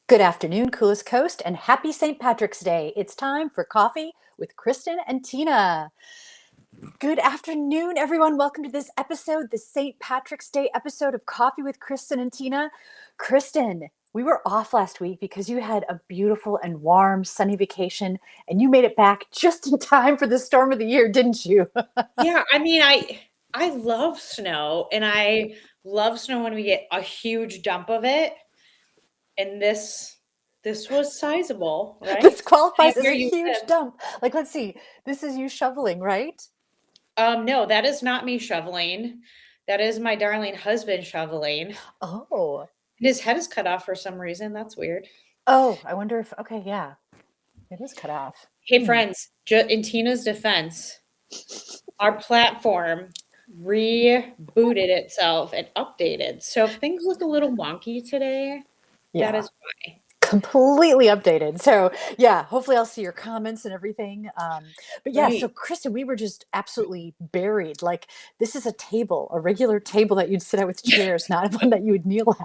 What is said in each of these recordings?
Good afternoon, Coolest Coast, and happy St. Patrick's Day. It's time for coffee with Kristin and Tina. Good afternoon, everyone. Welcome to this episode, the St. Patrick's Day episode of Coffee with Kristin and Tina. Kristin, we were off last week because you had a beautiful and warm, sunny vacation, and you made it back just in time for the storm of the year, didn't you? Yeah, I love snow, and I love snow when we get a huge dump of it, and this was sizable, right? This Depending on qualifies as where a you huge live. dump. Like, let's see, this is you shoveling, right? No, that is not me shoveling. That is my darling husband shoveling. Oh, And his head is cut off for some reason. That's weird. oh, I wonder if, okay, yeah, it is cut off. Hey, Hmm. friends, in Tina's defense, our platform rebooted itself and updated. So if things look a little wonky today, that Yeah. is why. Completely updated. So yeah, hopefully I'll see your comments and everything. But yeah, so Right. Kristen, we were just absolutely buried. Like this is a table, a regular table that you'd sit at with chairs, not one that you would kneel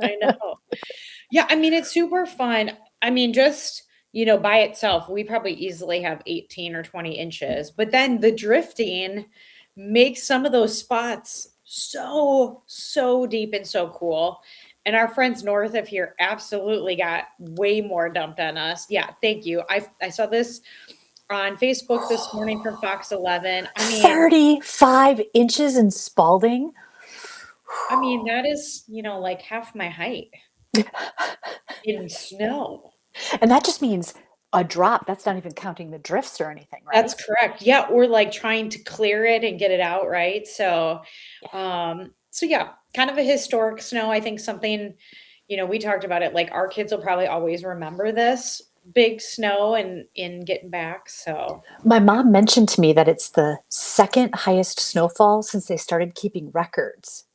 I at. know. Yeah, I mean, it's super fun. I mean, just, by itself, we probably easily have 18 or 20 inches, but then the drifting makes some of those spots so, so deep and so cool. And our friends north of here absolutely got way more dumped on us. Yeah, thank you. I saw this on Facebook this morning from Fox 11. 35 inches in Spalding. I mean that is, like half my height in snow. And that just means a drop. That's not even counting the drifts or anything, That's right? correct. Yeah, or like trying to clear it and get it out, right? Yeah. So yeah, kind of a historic snow. I think something, we talked about it, like our kids will probably always remember this big snow and in getting back. So My mom mentioned to me that it's the second highest snowfall since they started keeping records.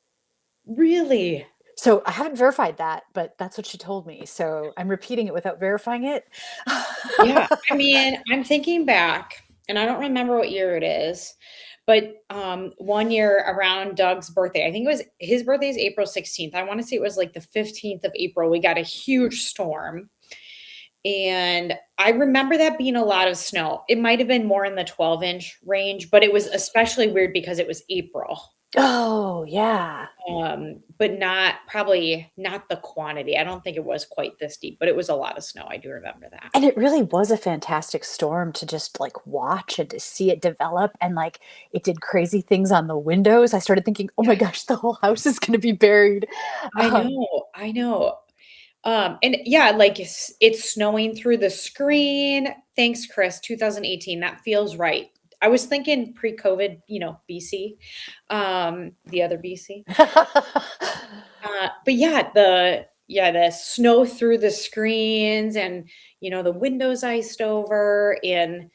really, So I haven't verified that, but that's what she told me. So I'm repeating it without verifying it. yeah. I mean, I'm thinking back, and I don't remember what year it is, but one year around Doug's birthday, I think it was his birthday is April 16th. I want to say it was like the 15th of April. We got a huge storm. And I remember that being a lot of snow. It might have been more in the 12-inch range, but it was especially weird because it was April. Oh, yeah. But probably not the quantity. I don't think it was quite this deep, but it was a lot of snow. I do remember that. And it really was a fantastic storm to just like watch and to see it develop. And like it did crazy things on the windows. I started thinking, oh my Yeah, gosh, the whole house is going to be buried. I Um, know. I know. And yeah, like it's snowing through the screen. Thanks, Chris. 2018. That feels right. I was thinking pre-COVID, BC, the other BC. But yeah, the snow through the screens and the windows iced over and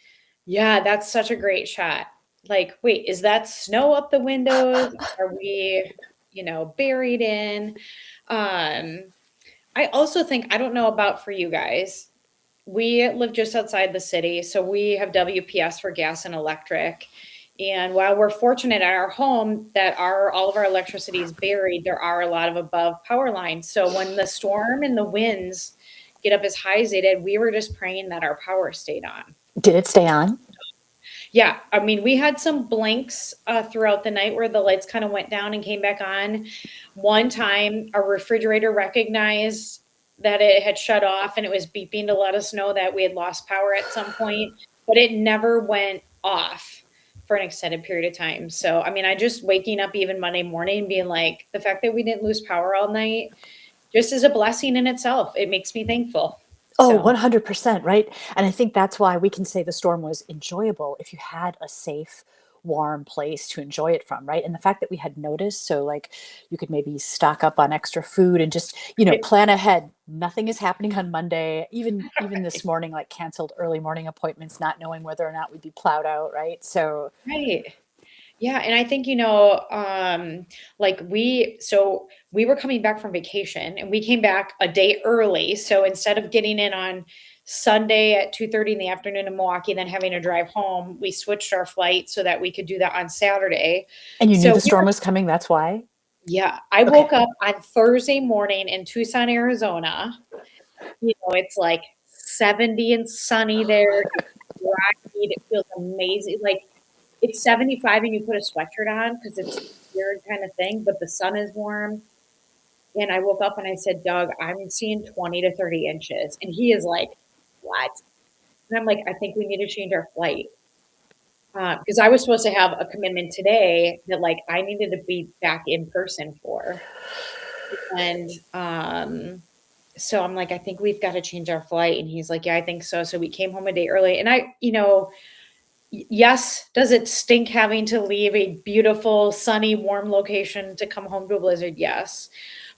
yeah, that's such a great shot. Like, wait, is that snow up the windows? Are we, buried in? Um, I also think I don't know about for you guys. We live just outside the city, so we have WPS for gas and electric. And while we're fortunate at our home that all of our electricity is buried, there are a lot of above power lines. So when the storm and the winds get up as high as they did, we were just praying that our power stayed on. did it stay on? Yeah, I mean, we had some blinks throughout the night where the lights kind of went down and came back on. One time, our refrigerator recognized that it had shut off and it was beeping to let us know that we had lost power at some point, but it never went off for an extended period of time. So, I mean, I just waking up even Monday morning being like, the fact that we didn't lose power all night just is a blessing in itself. It makes me thankful. Oh, So, 100%, right? And I think that's why we can say the storm was enjoyable if you had a safe, warm place to enjoy it from, right? And the fact that we had notice, so like you could maybe stock up on extra food and just, plan ahead. Nothing is happening on Monday. Even this morning, like canceled early morning appointments, not knowing whether or not we'd be plowed out, right? So right. Yeah, and I think, like we were coming back from vacation and we came back a day early. So instead of getting in on Sunday at 2:30 in the afternoon in Milwaukee, then having to drive home, we switched our flight so that we could do that on Saturday. and you knew So the storm was coming, that's why? yeah, I Okay. woke up on Thursday morning in Tucson, Arizona, It's like 70 and sunny there. It's dry heat. It feels amazing. Like it's 75 and you put a sweatshirt on because it's a weird kind of thing, but the sun is warm. And I woke up and I said, Doug, I'm seeing 20 to 30 inches. And he is like, what? And I'm like, I think we need to change our flight. Because I was supposed to have a commitment today that like I needed to be back in person for. And so I'm like, I think we've got to change our flight. And he's like, yeah, I think so. So we came home a day early. And yes, does it stink having to leave a beautiful, sunny, warm location to come home to a blizzard? Yes.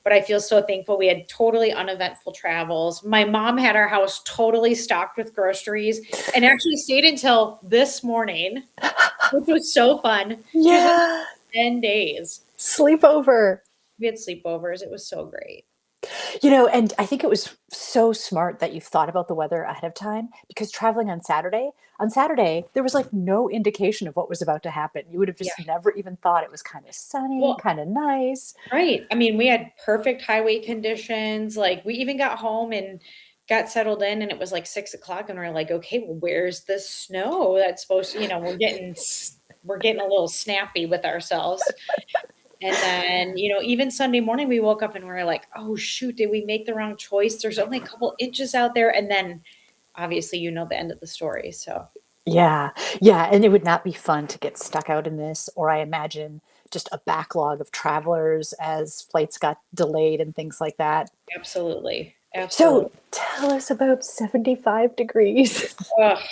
But I feel so thankful. We had totally uneventful travels. My mom had our house totally stocked with groceries and actually stayed until this morning, which was so fun. She was with us Yeah. for 10 days. Sleepover. We had sleepovers. It was so great. And I think it was so smart that you thought about the weather ahead of time because traveling on Saturday, there was like no indication of what was about to happen. You would have Yeah. just never even thought it was kind of sunny, Well, kind of nice. right. I mean, we had perfect highway conditions. Like we even got home and got settled in and it was like 6 o'clock and we're like, okay, well, where's the snow that's supposed to, we're getting a little snappy with ourselves. And then, even Sunday morning we woke up and we are like, oh shoot, did we make the wrong choice? There's only a couple inches out there. And then obviously the end of the story. So Yeah. Yeah. And it would not be fun to get stuck out in this, or I imagine just a backlog of travelers as flights got delayed and things like that. absolutely. So Absolutely. tell us about 75 degrees.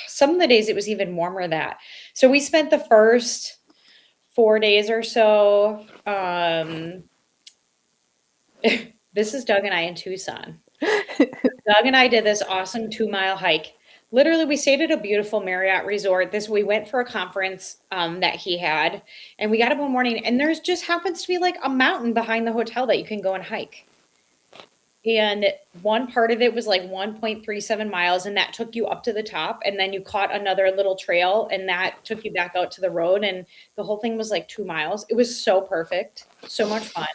Some of the days it was even warmer that. So we spent the first 4 days or so. This is Doug and I in Tucson. Doug and I did this awesome 2-mile hike. Literally, we stayed at a beautiful Marriott resort. We went for a conference that he had, and we got up one morning, and there's just happens to be like a mountain behind the hotel that you can go and hike. And one part of it was like 1.37 miles, and that took you up to the top, and then you caught another little trail, and that took you back out to the road, and the whole thing was like 2 miles. It was so perfect, so much fun.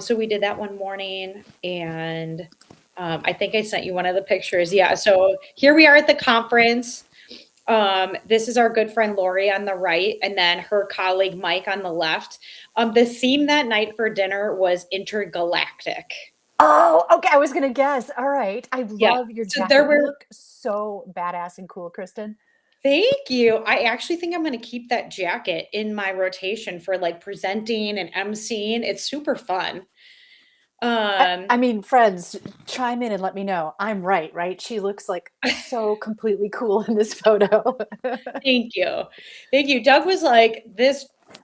So we did that one morning, and I think I sent you one of the pictures. Yeah. So here we are at the conference. This is our good friend Lori on the right, and then her colleague Mike on the left. The theme that night for dinner was intergalactic. Oh, okay. I was gonna guess. All right. I Yeah. love your So there jacket. You were. look so badass and cool, Kristen. Thank you. I actually think I'm going to keep that jacket in my rotation for like presenting and emceeing. It's super fun. I, Um, I mean, friends, chime in and let me know. I'm right, right? She looks like so completely cool in this photo. Thank you. Thank you. Doug was like,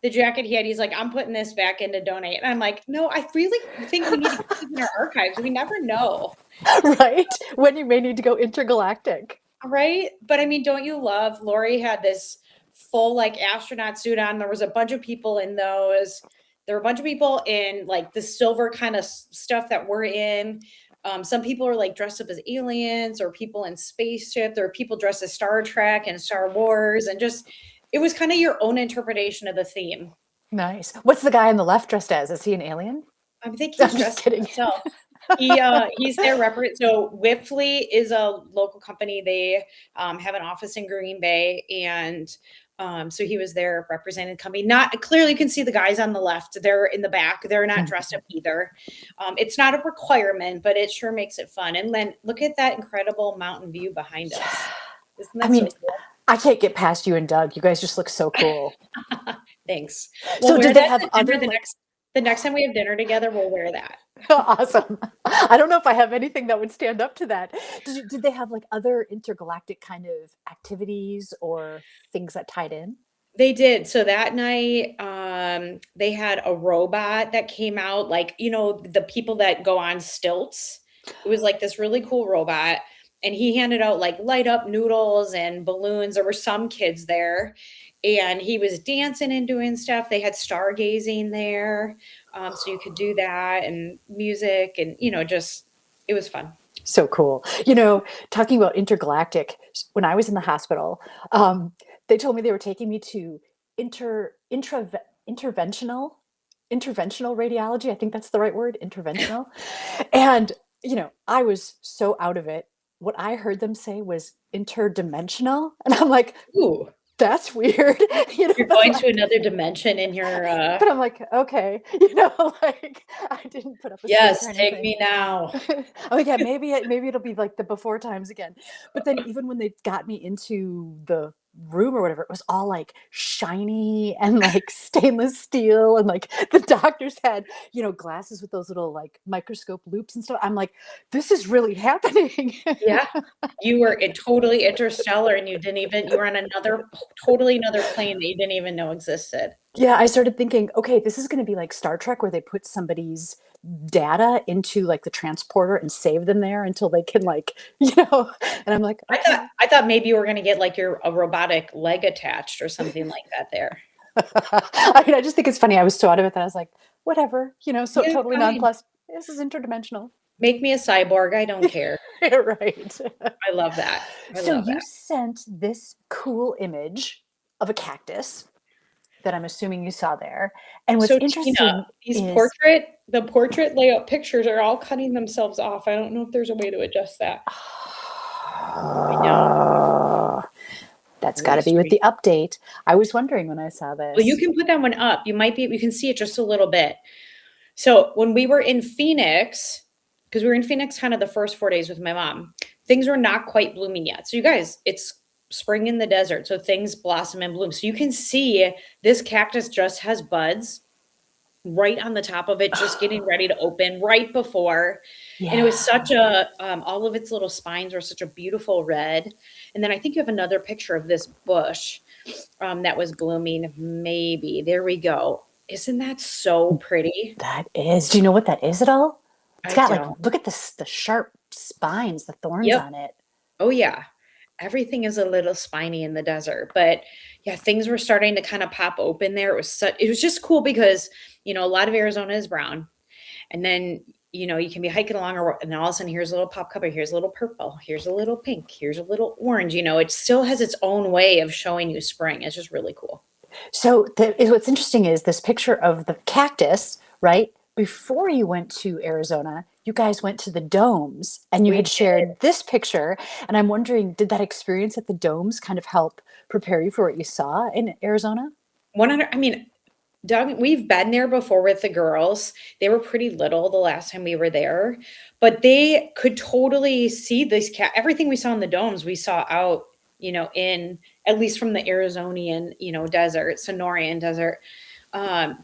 the jacket he had, he's like, I'm putting this back in to donate. And I'm like, no, I really think we need to keep this in our archives. We never know. Right? When you may need to go intergalactic. Right. But I mean, don't you love Lori had this full like astronaut suit on. There was a bunch of people in those. There were a bunch of people in like the silver kind of stuff that we're in. Some people are like dressed up as aliens or people in spaceship. There are people dressed as Star Trek and Star Wars and just it was kind of your own interpretation of the theme. Nice. What's the guy on the left dressed as? Is he an alien? I think I'm he's just dressed as kidding. himself. He's there so Whipfly is a local company. They have an office in Green Bay, and so he was there representing the company. Not clearly, you can see the guys on the left. They're in the back. They're not dressed up either. It's not a requirement, but it sure makes it fun. And then look at that incredible mountain view behind Yeah. us. Isn't I that so mean, cool? I can't get past you and Doug. You guys just look so cool. Thanks. We'll So wear did they that have to dinner other like the next time we have dinner together. We'll wear that. awesome. I don't know if I have anything that would stand up to that. Did they have like other intergalactic kind of activities or things that tied in? They did. So that night, they had a robot that came out, like, the people that go on stilts. It was like this really cool robot. And he handed out like light up noodles and balloons. There were some kids there. And he was dancing and doing stuff. They had stargazing there. So you could do that and music and, just it was fun. So cool. Talking about intergalactic, when I was in the hospital, they told me they were taking me to interventional interventional radiology. I think that's the right word, interventional. And I was so out of it. What I heard them say was interdimensional, and I'm like, Ooh, "That's weird." you're But, going to like another dimension in your, but I'm like, "Okay." Like, I didn't put up a stake or yes, take anything. me now. I'm like, "Yeah, maybe it'll be like the before times again." But then even when they got me into the room or whatever, it was all, like, shiny and, like, stainless steel, and, like, the doctors had, glasses with those little, like, microscope loops and stuff. I'm like, "This is really happening." Yeah, you were totally interstellar and you were on another totally another plane that you didn't even know existed. Yeah, I started thinking, "Okay, this is gonna be like Star Trek where they put somebody's data into, like, the transporter and save them there until they can, like," and I'm like, I thought "Okay." I thought maybe you were gonna get, like, your a robotic leg attached or something like that there. I just think it's funny. I was so out of it that I was like, "Whatever," so Yeah, totally fine. nonplussed. This is interdimensional. Make me a cyborg, I don't care. Right. I love that. I So love you that. sent this cool image of a cactus that I'm assuming you saw there, and what's So, Tina, interesting these is portrait layout pictures are all cutting themselves off. I don't know if there's a way to adjust that. I know, that's really gotta be with strange. the update. I was wondering when I saw Well, you this. can put that one up. You can see it just a little bit. So, when we were in Phoenix, because we were in Phoenix kind of the first 4 days with my mom, things were not quite blooming yet. So, you guys, it's spring in the desert, so things blossom and bloom. So, you can see this cactus just has buds right on the top of it, just getting ready to open right before. And it was Yeah. such a, all of its little spines were such a beautiful red. And then I think you have another picture of this bush that was blooming. Maybe. There we go. Isn't that so pretty? That is. Do you know what that is at all? It's I got, like, don't. look at this, the sharp spines, the thorns Yep. on it. Oh, yeah. Everything is a little spiny in the desert, but yeah, things were starting to kind of pop open there. It was just cool because, a lot of Arizona is brown. And then, you can be hiking along and all of a sudden here's a little pop cover, here's a little purple, here's a little pink, here's a little orange. It still has its own way of showing you spring. It's just really cool. So what's interesting is this picture of the cactus, right? Before you went to Arizona, you guys went to the domes and you We had did shared this picture. And I'm wondering, did that experience at the domes kind of help prepare you for what you saw in Arizona? 100. I mean, Doug, we've been there before with the girls. They were pretty little the last time we were there, but they could totally see everything we saw in the domes, we saw out, in at least from the Arizonian, desert, Sonorian desert.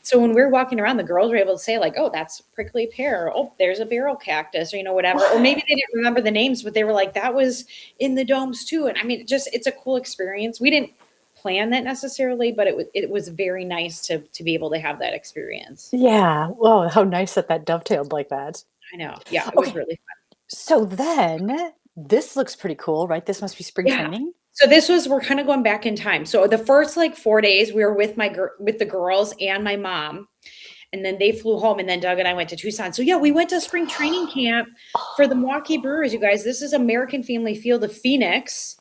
So when we were walking around, the girls were able to say, like, oh, that's prickly pear. Oh, there's a barrel cactus, or, whatever. Or maybe What? they didn't remember the names, but they were like, that was in the domes too. And I mean, it's a cool experience. We didn't plan that necessarily, but it was very nice to be able to have that experience. Yeah. Well, how nice that that dovetailed like that. I know. Yeah, it was Okay. really fun. So then this looks pretty cool, right? This must be spring Yeah. training. So we're kind of going back in time. So the first like 4 days we were with the girls and my mom, and then they flew home, and then Doug and I went to Tucson. So yeah, we went to spring training camp for the Milwaukee Brewers. You guys, this is American Family Field of Phoenix,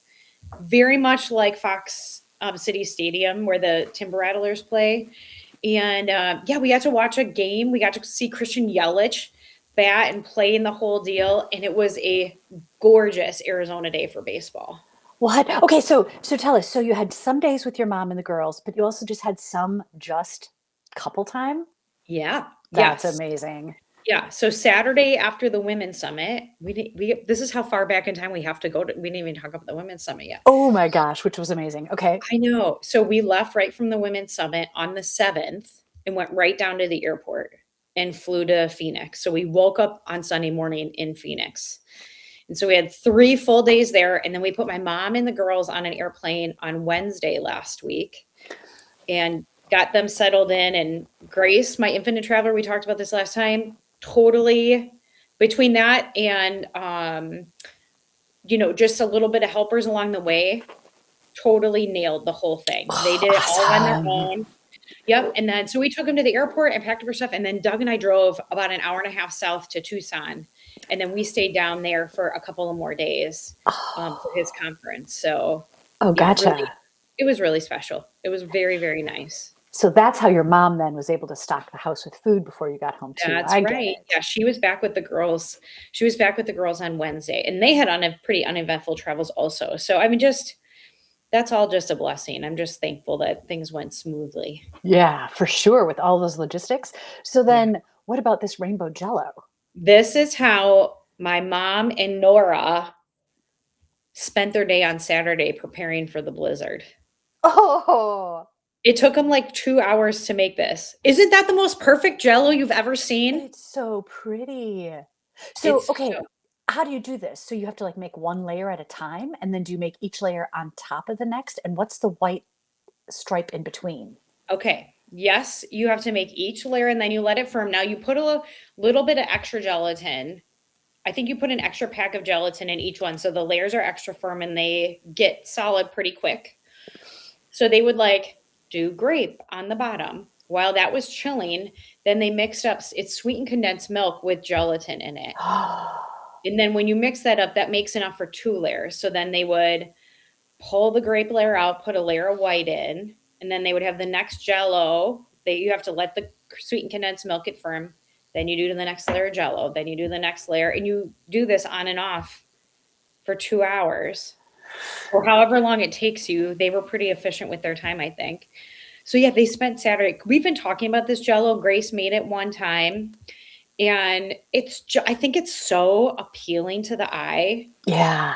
very much like Fox City Stadium where the Timber Rattlers play. And yeah, we got to watch a game. We got to see Christian Yelich bat and play in the whole deal, and it was a gorgeous Arizona day for baseball. What? Okay, so tell us. So you had some days with your mom and the girls, but you also just had some just couple time? Yeah. That's Yes. amazing. Yeah. So Saturday after the women's summit, this is how far back in time we have to go to. We didn't even talk about the women's summit yet. Oh my gosh, which was amazing. Okay. I know. So we left right from the women's summit on the 7th and went right down to the airport and flew to Phoenix. So we woke up on Sunday morning in Phoenix. And so we had 3 full days there, and then we put my mom and the girls on an airplane on Wednesday last week and got them settled in. And Grace, my infinite traveler, we talked about this last time, totally between that and just a little bit of helpers along the way, totally nailed the whole thing. They did it all on their Awesome. own. Yep. And then so we took them to the airport and packed up our stuff. And then Doug and I drove about an hour and a half south to Tucson. And then we stayed down there for a couple of more days for his conference. So Oh, yeah, really, gotcha. it was really special. It was very, very nice. So that's how your mom then was able to stock the house with food before you got home too. That's I get right. it. Yeah, she was back with the girls. She was back with the girls on Wednesday, and they had on a pretty uneventful travels also. So, I mean, just that's all just a blessing. I'm just thankful that things went smoothly. Yeah, for sure, with all those logistics. So Yeah. then what about this rainbow jello? This is how my mom and Nora spent their day on Saturday preparing for the blizzard. Oh, It took them like 2 hours to make this. Isn't that the most perfect jello you've ever seen? it's so pretty. So, It's okay, so how do you do this? So you have to like make one layer at a time, and then do you make each layer on top of the next? And what's the white stripe in between? okay. Yes, you have to make each layer and then you let it firm. Now you put a little bit of extra gelatin. I think you put an extra pack of gelatin in each one so the layers are extra firm and they get solid pretty quick. So they would like do grape on the bottom. While that was chilling, then they mixed up it's sweetened condensed milk with gelatin in it. And then when you mix that up, that makes enough for 2 layers. So then they would pull the grape layer out, put a layer of white in, and then they would have the next jello. You have to let the sweetened condensed milk get firm. Then you do the next layer of jello. Then you do the next layer, and you do this on and off for 2 hours or however long it takes you. They were pretty efficient with their time, I think. So yeah, they spent Saturday. We've been talking about this jello. Grace made it one time, and I think it's so appealing to the eye. Yeah.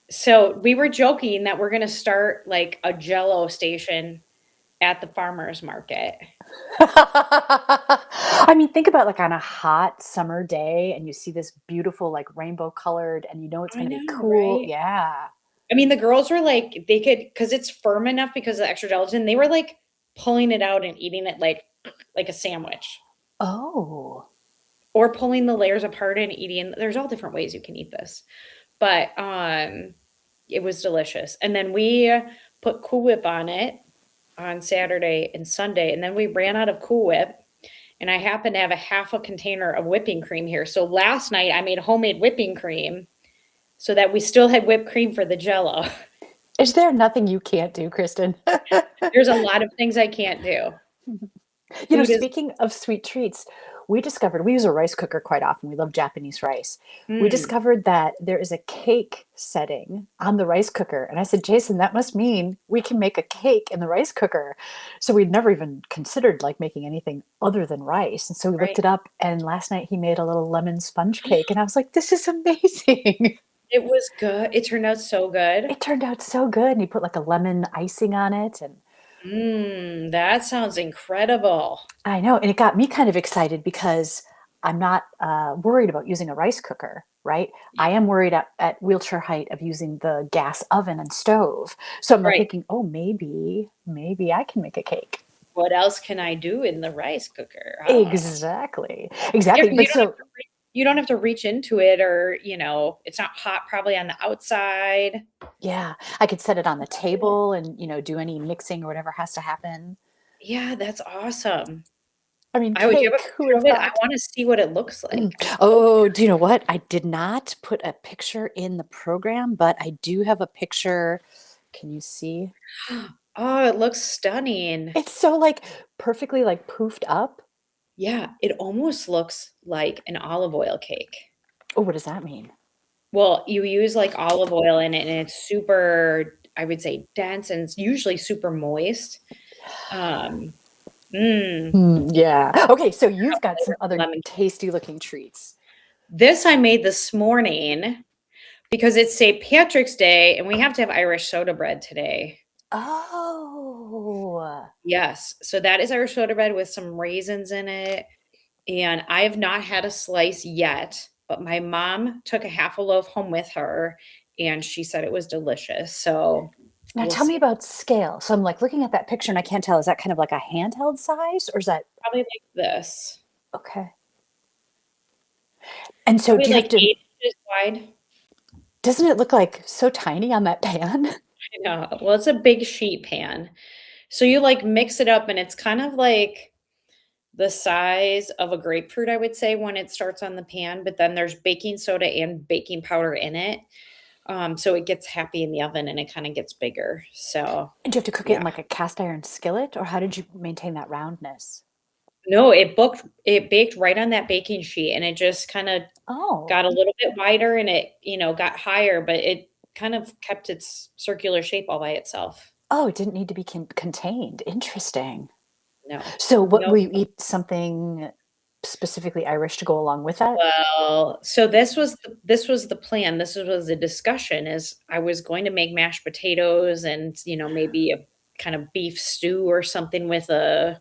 So we were joking that we're gonna start like a jello station at the farmer's market. I mean, think about like on a hot summer day and you see this beautiful, like rainbow colored, and you know it's I going to be know, cool. right? Yeah. I mean, the girls were like, they could, because it's firm enough because of the extra gelatin, they were like pulling it out and eating it like a sandwich. Oh, Or pulling the layers apart and eating. There's all different ways you can eat this. But it was delicious. And then we put Cool Whip on it on Saturday and Sunday, and then we ran out of Cool Whip. And I happen to have a half a container of whipping cream here. So last night I made homemade whipping cream so that we still had whipped cream for the jello. is there nothing you can't do, Kristen? There's a lot of things I can't do. You know, Food is speaking of sweet treats, we use a rice cooker quite often. We love Japanese rice. We mm, discovered that there is a cake setting on the rice cooker. And I said, Jason, that must mean we can make a cake in the rice cooker. So we'd never even considered like making anything other than rice. And so we looked right. it up. And last night he made a little lemon sponge cake. And I was like, this is amazing. It was good. It turned out so good. It turned out so good. And he put like a lemon icing on it. And That sounds incredible. I know, and it got me kind of excited because I'm not worried about using a rice cooker, right? I am worried at wheelchair height of using the gas oven and stove. So I'm like Right. thinking, oh, maybe I can make a cake. What else can I do in the rice cooker? Ah. Exactly, Yeah, exactly. 'cause But so you don't have to reach into it or, it's not hot probably on the outside. yeah, I could set it on the table and do any mixing or whatever has to happen. Yeah, that's awesome. I mean, I would you have cake. a Who would picture have of it? I thought? wanna see what it looks like. Oh, do you know what? I did not put a picture in the program, but I do have a picture. Can you see? Oh, it looks stunning. It's so, like, perfectly, like, poofed up. Yeah, it almost looks like an olive oil cake. Oh, what does that mean? Well, you use, like, olive oil in it, and it's super, I would say, dense, and it's usually super moist. Um, mm, Yeah. Okay, so you've got some other lemon. tasty looking treats. This I made this morning because it's St. Patrick's Day, and we have to have Irish soda bread today. Oh. Yes, so that is Irish soda bread with some raisins in it, and I have not had a slice yet, but my mom took a half a loaf home with her, and she said it was delicious, so Now we'll tell me see. about scale. So I'm, like, looking at that picture and I can't tell, is that kind of like a handheld size or is that Probably like this. okay. And so Probably do you like have to 8 inches wide. doesn't it look, like, so tiny on that pan? I know. Well, it's a big sheet pan. So you, like, mix it up, and it's kind of like the size of a grapefruit, I would say, when it starts on the pan, but then there's baking soda and baking powder in it. So it gets happy in the oven and it kind of gets bigger. So And do you have to cook it in yeah. like a cast iron skillet, or how did you maintain that roundness? No, it baked right on that baking sheet and it just kind of Oh, got a little bit wider and it, got higher, but it kind of kept its circular shape all by itself. oh, it didn't need to be contained. Interesting. No. So, what will No. you eat something specifically Irish to go along with that? Well, so this was the plan. This was the discussion is I was going to make mashed potatoes and, maybe a kind of beef stew or something with a,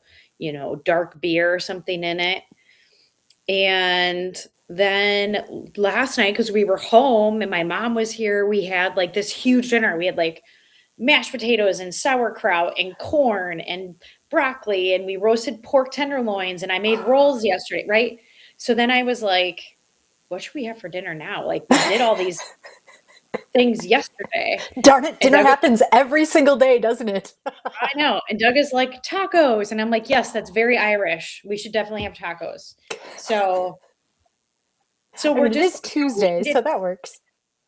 dark beer or something in it. And then last night, because we were home and my mom was here, we had like this huge dinner. We had like mashed potatoes and sauerkraut and corn and broccoli, and we roasted pork tenderloins, and I made rolls yesterday, right? So then I was like, what should we have for dinner now? Like we did all these things yesterday. Darn it, And dinner Doug happens every single day, doesn't it? I know. And Doug is like, tacos. And I'm like, yes, that's very Irish. We should definitely have tacos. So so I we're mean, it just is probably Tuesday, eat so it that works.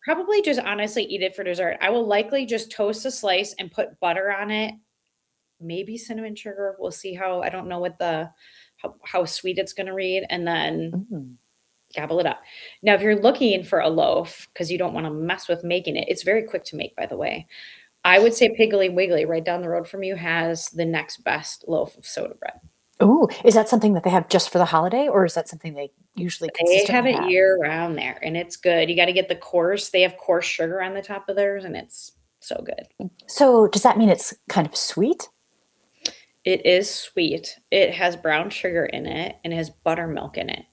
probably just honestly eat it for dessert. I will likely just toast a slice and put butter on it, maybe cinnamon sugar. We'll see how I don't know what the how sweet it's gonna read, and then Mm. gobble it up. Now, if you're looking for a loaf because you don't wanna mess with making it, it's very quick to make, by the way. I would say Piggly Wiggly right down the road from you has the next best loaf of soda bread. Ooh, is that something that they have just for the holiday, or is that something they usually They have consistently it have? year round there, and it's good. You gotta get the coarse they have coarse sugar on the top of theirs, and it's so good. So, does that mean it's kind of sweet? It is sweet. It has brown sugar in it, and it has buttermilk in it.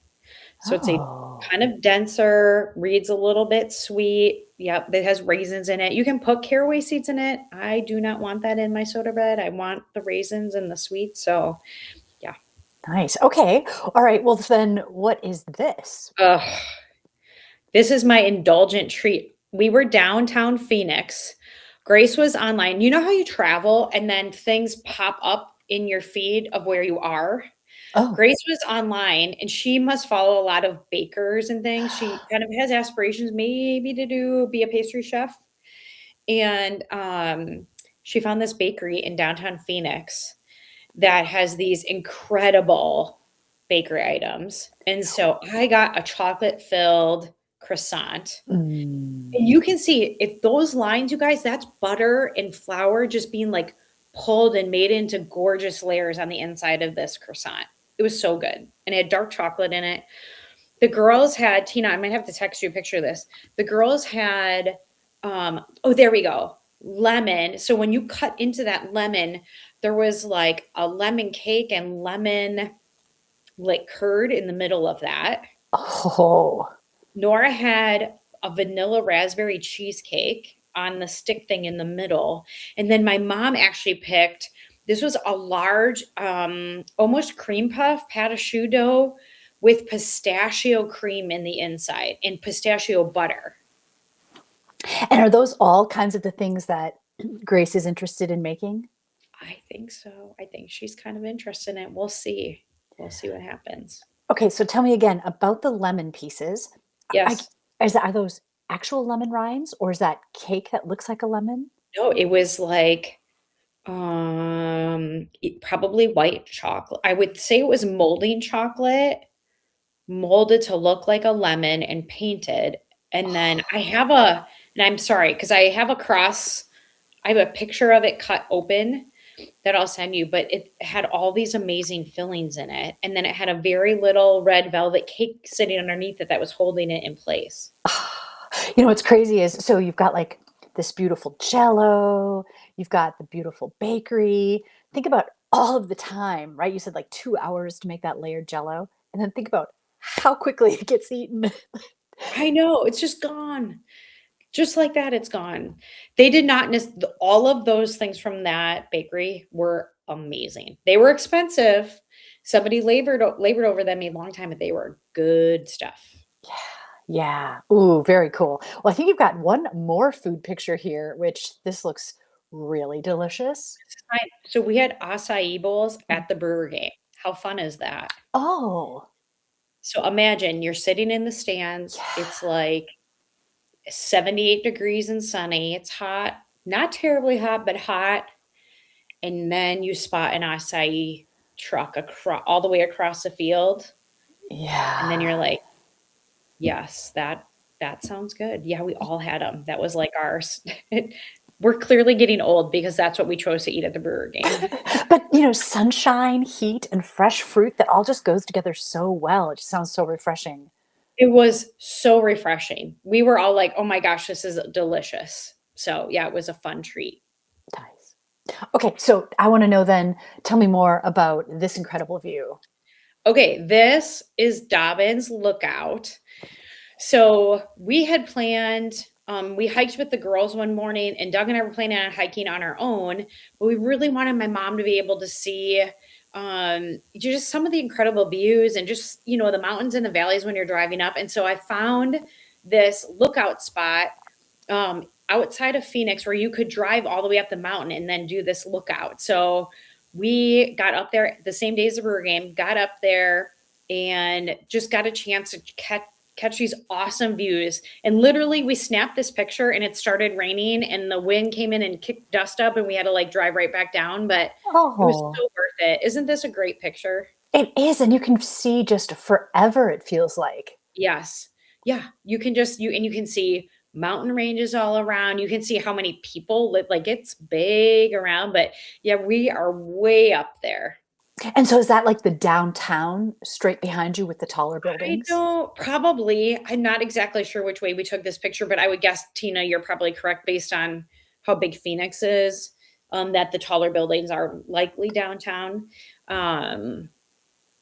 So it's a Oh, kind of denser, reads a little bit sweet. Yep, it has raisins in it. You can put caraway seeds in it. I do not want that in my soda bread. I want the raisins and the sweet. So, yeah. nice. Okay. All right. Well, then, what is this? Ugh, this is my indulgent treat. We were downtown Phoenix. Grace was online. You know how you travel and then things pop up in your feed of where you are? Oh, Grace was online and she must follow a lot of bakers and things. She kind of has aspirations maybe to be a pastry chef. And she found this bakery in downtown Phoenix that has these incredible bakery items. And so I got a chocolate filled croissant. mm. And you can see if those lines, you guys, that's butter and flour just being like pulled and made into gorgeous layers on the inside of this croissant. It was so good. And it had dark chocolate in it. The girls had, Tina, I might have to text you a picture of this. The girls had, oh, there we go. Lemon. So when you cut into that lemon, there was like a lemon cake and lemon like curd in the middle of that. Oh, Nora had a vanilla raspberry cheesecake on the stick thing in the middle. And then my mom actually picked this was a large, almost cream puff pâte à choux dough with pistachio cream in the inside and pistachio butter. and are those all kinds of the things that Grace is interested in making? I think so. I think she's kind of interested in it. We'll see. We'll see what happens. Okay, so tell me again about the lemon pieces. I Yes. are those actual lemon rinds, or is that cake that looks like a lemon? No, it was like probably white chocolate. I would say it was molding chocolate, molded to look like a lemon and painted. And then and I'm sorry, because I have a picture of it cut open that I'll send you, but it had all these amazing fillings in it. And then it had a very little red velvet cake sitting underneath it that was holding it in place. You know what's crazy is so you've got like this beautiful jello, you've got the beautiful bakery. Think about all of the time, right? You said like 2 hours to make that layered jello, and then think about how quickly it gets eaten. I know, it's just gone. Just like that, it's gone. They did not all of those things from that bakery were amazing. They were expensive. Somebody labored over them a long time, but they were good stuff. Yeah, yeah. Ooh, very cool. Well, I think you've got one more food picture here, which this looks really delicious. This is fine. So we had acai bowls Mm. at the Brewer game. How fun is that? Oh, So imagine you're sitting in the stands. yeah. It's like 78 degrees and sunny. It's hot, not terribly hot, but hot. And then you spot an acai truck all the way across the field. And then you're Yeah. like, yes, that sounds good. Yeah, we all had them. That was like ours. We're clearly getting old because that's what we chose to eat at the Brewer game. But, sunshine, heat, and fresh fruit, that all just goes together so well. It just sounds so refreshing. It was so refreshing. We were all like, "Oh my gosh, this is delicious." So, yeah, it was a fun treat. Nice. Okay, so I want to know then, tell me more about this incredible view. Okay, this is Dobbins Lookout. So we had planned, we hiked with the girls one morning, and Doug and I were planning on hiking on our own, but we really wanted my mom to be able to see just some of the incredible views and just, the mountains and the valleys when you're driving up. And so I found this lookout spot outside of Phoenix where you could drive all the way up the mountain and then do this lookout. So we got up there the same day as the Brewer game, got up there and just got a chance to catch these awesome views. And literally we snapped this picture and it started raining and the wind came in and kicked dust up and we had to like drive right back down, but it was Oh, so worth it. Isn't this a great picture? it is. And you can see just forever, it feels like. Yes. Yeah. You can just you can see mountain ranges all around. You can see how many people live, like it's big around, but yeah, we are way up there. And so is that like the downtown straight behind you with the taller I buildings? don't probably I'm not exactly sure which way we took this picture, but I would guess, Tina, you're probably correct based on how big Phoenix is, that the taller buildings are likely downtown. Um,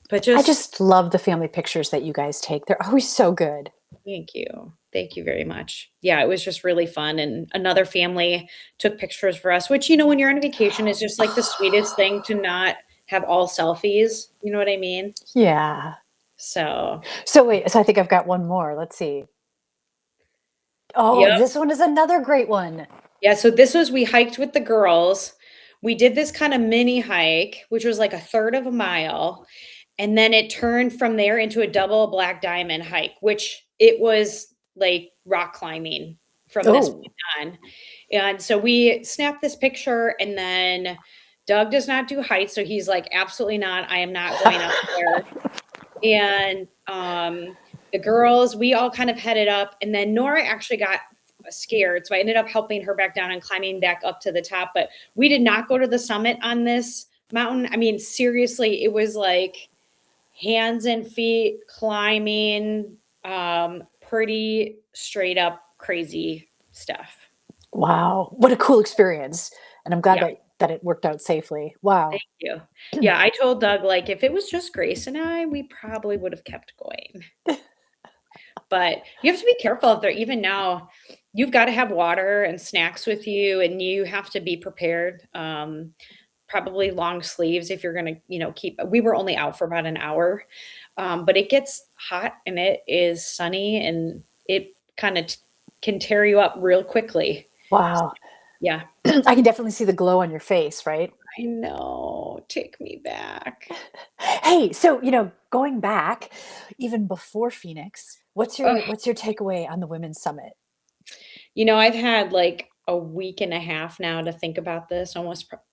but I just just love the family pictures that you guys take. They're always so good. thank you. Thank you very much. Yeah, it was just really fun. And another family took pictures for us, which, when you're on vacation is just like the sweetest thing to not have all selfies. You know what I mean? Yeah. So, So wait, so I think I've got one more. Let's see. Oh, yep. this one is another great one. Yeah, so this was we hiked with the girls. We did this kind of mini hike, which was like a third of a mile, and then it turned from there into a double black diamond hike, which it was like rock climbing from this Oh, point on. And so we snapped this picture, and then Doug does not do heights, so he's like, absolutely not. I am not going up there. And the girls, we all kind of headed up, and then Nora actually got scared, so I ended up helping her back down and climbing back up to the top. But we did not go to the summit on this mountain. I mean, seriously, it was like hands and feet climbing, pretty straight up crazy stuff. wow. What a cool experience. And I'm glad Yeah. that it worked out safely. Wow. Thank you. Yeah, I told Doug, like, if it was just Grace and I, we probably would have kept going. But you have to be careful out there. Even now, you've got to have water and snacks with you, and you have to be prepared. Probably long sleeves if you're going to, keep. We were only out for about an hour, but it gets hot and it is sunny, and it kind of can tear you up real quickly. Wow. Yeah, I can definitely see the glow on your face, right? I know. Take me back. Hey, so, going back even before Phoenix, what's your takeaway on the Women's Summit? I've had like a week and a half now to think about this.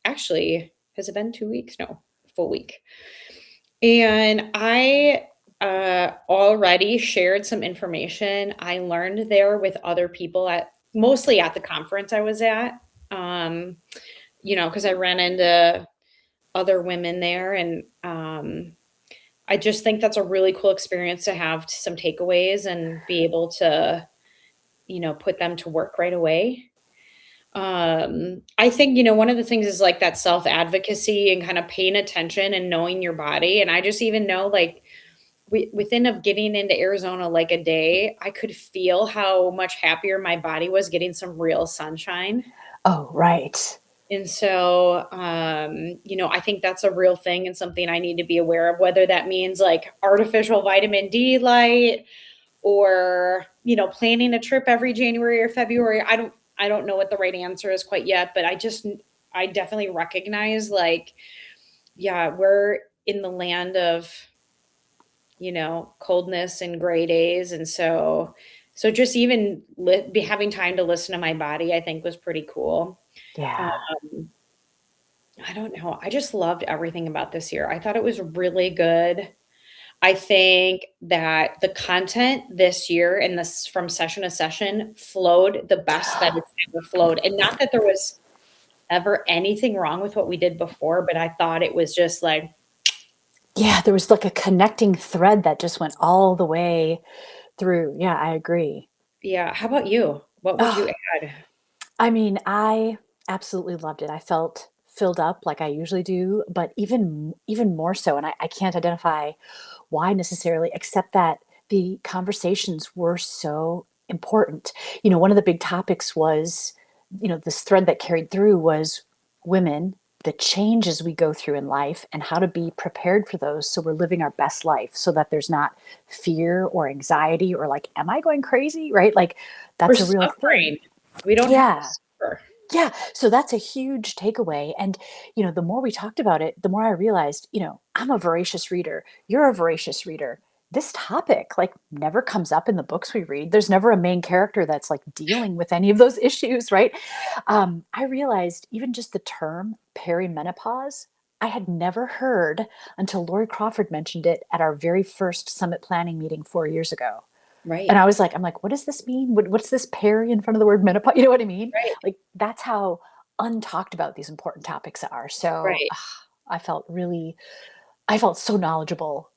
Actually, has it been 2 weeks? No, a full week. And I already shared some information I learned there with other people mostly at the conference I was at. Because I ran into other women there, and I just think that's a really cool experience to have some takeaways and be able to put them to work right away. I think, one of the things is like that self advocacy and kind of paying attention and knowing your body. And I just even know like within of getting into Arizona, like a day, I could feel how much happier my body was getting some real sunshine. Oh, right. And so, I think that's a real thing and something I need to be aware of, whether that means like artificial vitamin D light or, planning a trip every January or February. I don't know what the right answer is quite yet, but I definitely recognize like, yeah, we're in the land of, coldness and gray days. And so So just even be having time to listen to my body, I think was pretty cool. Yeah. Um, I don't know. I just loved everything about this year. I thought it was really good. I think that the content this year and this from session to session flowed the best that it's ever flowed. And not that there was ever anything wrong with what we did before, but I thought it was just like, Yeah, there was like a connecting thread that just went all the way through. Yeah, I agree. yeah. How about you? What would you Oh, add? I mean, I absolutely loved it. I felt filled up like I usually do, but even more so. And I can't identify why necessarily, except that the conversations were so important. One of the big topics was, this thread that carried through was women, the changes we go through in life, and how to be prepared for those so we're living our best life so that there's not fear or anxiety or like, am I going crazy? Right? Like, We're that's a real thing. suffering. We don't have to Yeah. suffer. Yeah, so that's a huge takeaway, and, the more we talked about it, the more I realized, I'm a voracious reader, you're a voracious reader. This topic, like, never comes up in the books we read. There's never a main character that's, like, dealing with any of those issues, right? I realized even just the term perimenopause, I had never heard until Lori Crawford mentioned it at our very first summit planning meeting 4 years ago. And Right. I'm like, "What does this mean? What's this peri in front of the word menopause?" You know what I mean? Right. Like, that's how untalked about these important topics are. So, Right. I felt really I felt so knowledgeable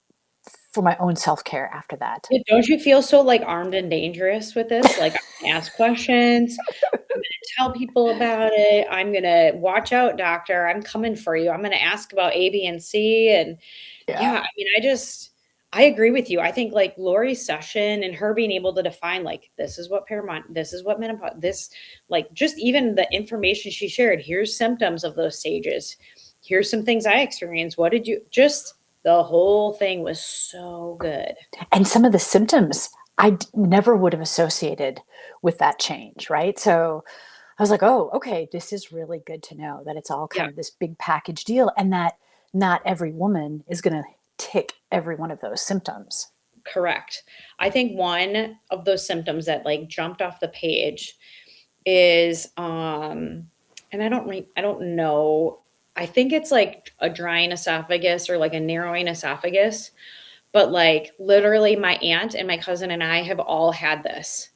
for my own self-care after that. Yeah, don't you feel so, like, armed and dangerous with this? Like, I can ask questions, I'm gonna tell people about it, I'm gonna watch out, doctor, I'm coming for you, I'm gonna ask about A, B, and C, and Yeah. yeah, I mean, I agree with you, I think, like, Lori's session and her being able to define, like, this is what paramount, this is what menopause, this like, just even the information she shared, here's symptoms of those stages, here's some things I experienced, what did you just the whole thing was so good. And some of the symptoms never would have associated with that change, right? So, I was like, "Oh, okay, this is really good to know that it's all Yeah. kind of this big package deal and that not every woman is gonna tick every one of those symptoms." Correct. I think one of those symptoms that, like, jumped off the page is, and I don't know, I think it's, like, a drying esophagus or, like, a narrowing esophagus, but, like, literally my aunt and my cousin and I have all had this.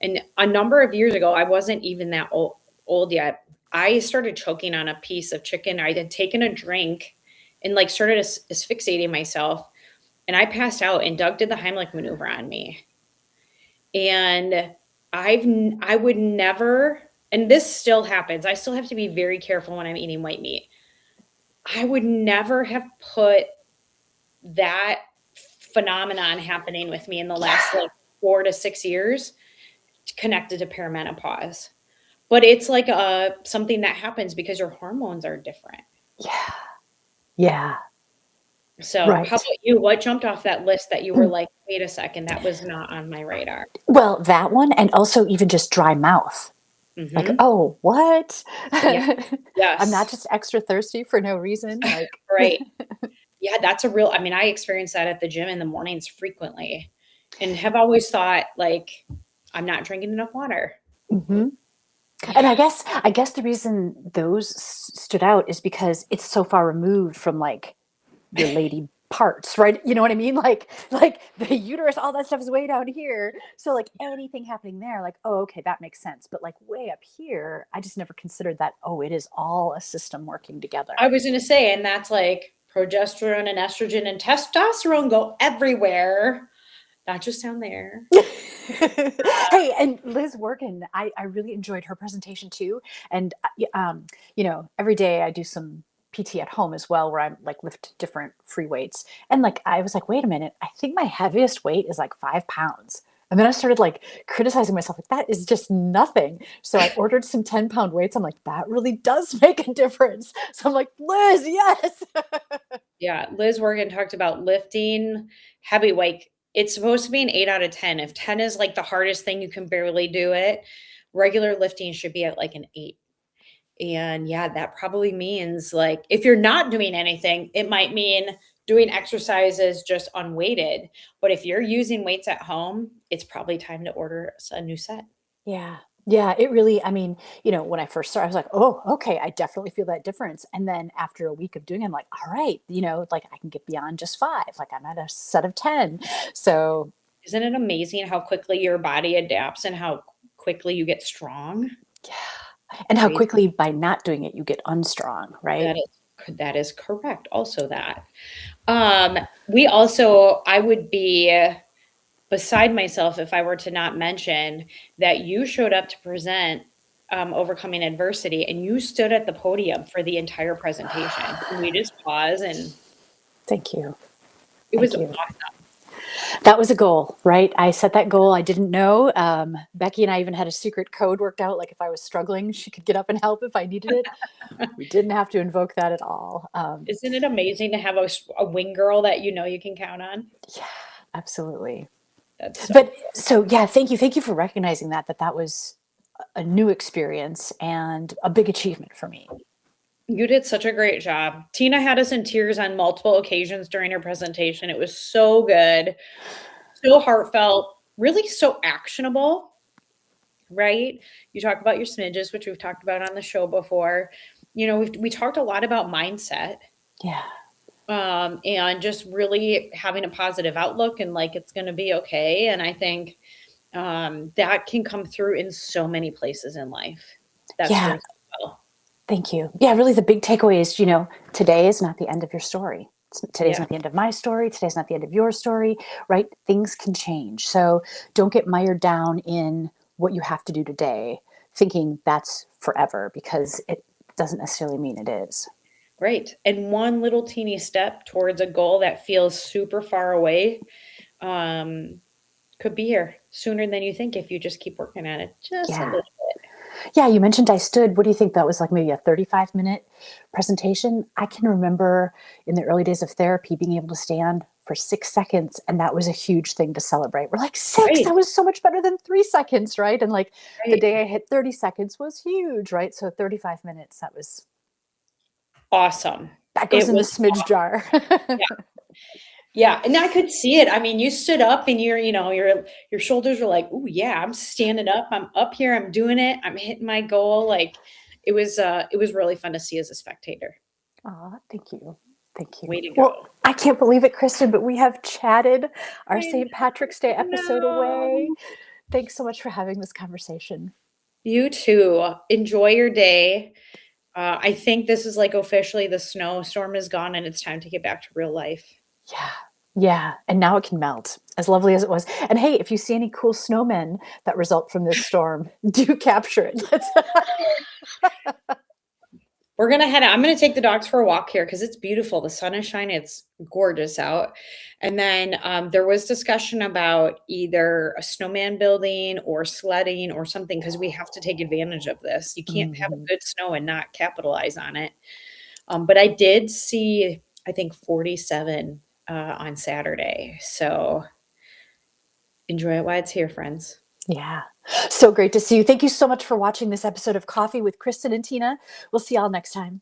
And a number of years ago, I wasn't even that old yet, I started choking on a piece of chicken, I had taken a drink and, like, started asphyxiating myself, and I passed out, and Doug did the Heimlich maneuver on me. And I would never, and this still happens, I still have to be very careful when I'm eating white meat. I would never have put that phenomenon happening with me in the last, Yeah. like, 4 to 6 years connected to perimenopause. But it's like, something that happens because your hormones are different. Yeah. Yeah. So, how Right. about you? What jumped off that list that you were like, "Wait a second, that was not on my radar?" Well, that one and also even just dry mouth. Like, Mhm. "Oh, what? Yeah. I'm not Yes. just extra thirsty for no reason." Like, Right. Yeah, that's a real I mean, I experience that at the gym in the mornings frequently and have always thought, like, I'm not drinking enough water. mhm. And Yeah, I guess the reason those stood out is because it's so far removed from, like, your lady parts, right? You know what I mean? Like the uterus, all that stuff is way down here. So like anything happening there, like, oh, okay, that makes sense. But like way up here, I just never considered that, oh, it is all a system working I together. was gonna say, and that's like progesterone and estrogen and testosterone go everywhere, not just down there. Hey, and Liz Workin, I really enjoyed her presentation too. And every day I do some PT at home as well, where I'm like lift different free weights. And like I was like, wait a minute, I think my heaviest weight is like 5 pounds. And then I started like criticizing myself, like that is just nothing. So I ordered some 10-pound weights. I'm like, that really does make a difference. So I'm like, Liz, yes. Yeah, Liz Worgan talked about lifting heavy weight. It's supposed to be an 8 out of 10. If 10 is, like, the hardest thing, you can barely do it, regular lifting should be at, like, an 8. And yeah, that probably means like if you're not doing anything, it might mean doing exercises just unweighted. But if you're using weights at home, it's probably time to order a new set. Yeah. Yeah, it really, I mean, when I first started, I was like, oh, okay, I definitely feel that difference. And then after a week of doing it, I'm like, all right, like I can get beyond just five. Like I'm at a set of 10. So Isn't it amazing how quickly your body adapts and how quickly you get strong? yeah. And how Crazy. quickly by not doing it, you get unstrong, right? That is correct. Also that. We also I would be beside myself if I were to not mention that you showed up to present overcoming adversity and you stood at the podium for the entire presentation. Can we just pause and Thank you. it was Thank you. awesome. That was a goal, right? I set that goal. I didn't know. Becky and I even had a secret code worked out. Like if I was struggling, she could get up and help if I needed it. We didn't have to invoke that at all. Isn't it amazing to have a wing girl that you know you can count on? Yeah, absolutely. That's so But cool. so yeah, thank you. Thank you for recognizing that was a new experience and a big achievement for me. You did such a great job. Tina had us in tears on multiple occasions during her presentation. It was so good, so heartfelt, really so actionable, right? You talk about your smidges, which we've talked about on the show before. We talked a lot about mindset, Yeah. and just really having a positive outlook and like it's going to be okay. And I think that can come through in so many places in life. That Yeah. serves us well. Thank you. Yeah, really the big takeaway is, today is not the end of your story. Today's Yeah, not the end of my story. Today's not the end of your story, right? Things can change. So don't get mired down in what you have to do today, thinking that's forever, because it doesn't necessarily mean it is. right. And one little teeny step towards a goal that feels super far away um, could be here sooner than you think if you just keep working at it just a Yeah. little. Yeah, you mentioned I stood. What do you think that was, like maybe a 35-minute presentation? I can remember in the early days of therapy being able to stand for 6 seconds, and that was a huge thing to celebrate. We're like, six, Right, that was so much better than 3 seconds, right? And like the right. day I hit 30 seconds was huge, right? So 35 minutes, Awesome. that goes It in the was smidge jar. yeah. Yeah, and I could see it. I mean, you stood up and your shoulders were like, "Ooh, yeah, I'm standing up. I'm up here. I'm doing it. I'm hitting my goal." Like it was really fun to see as a spectator. Aw, thank you. Thank you. Way to Well, go. I can't believe it, Kristen, but we have chatted our I St. Patrick's Day episode away. know. Thanks so much for having this conversation. You too. Enjoy your day. I think this is like officially the snowstorm is gone and it's time to get back to real life. Yeah. Yeah. And now it can melt, as lovely as it was. And hey, if you see any cool snowmen that result from this storm, do capture it. We're gonna head out. I'm gonna take the dogs for a walk here because it's beautiful. The sun is shining. It's gorgeous out. And then there was discussion about either a snowman building or sledding or something because we have to take advantage of this. You can't have Mhm. a good snow and not capitalize on it. But I did see, I think, 47 on Saturday. So enjoy it while it's here, friends. Yeah. So great to see you. Thank you so much for watching this episode of Coffee with Kristen and Tina. We'll see y'all next time.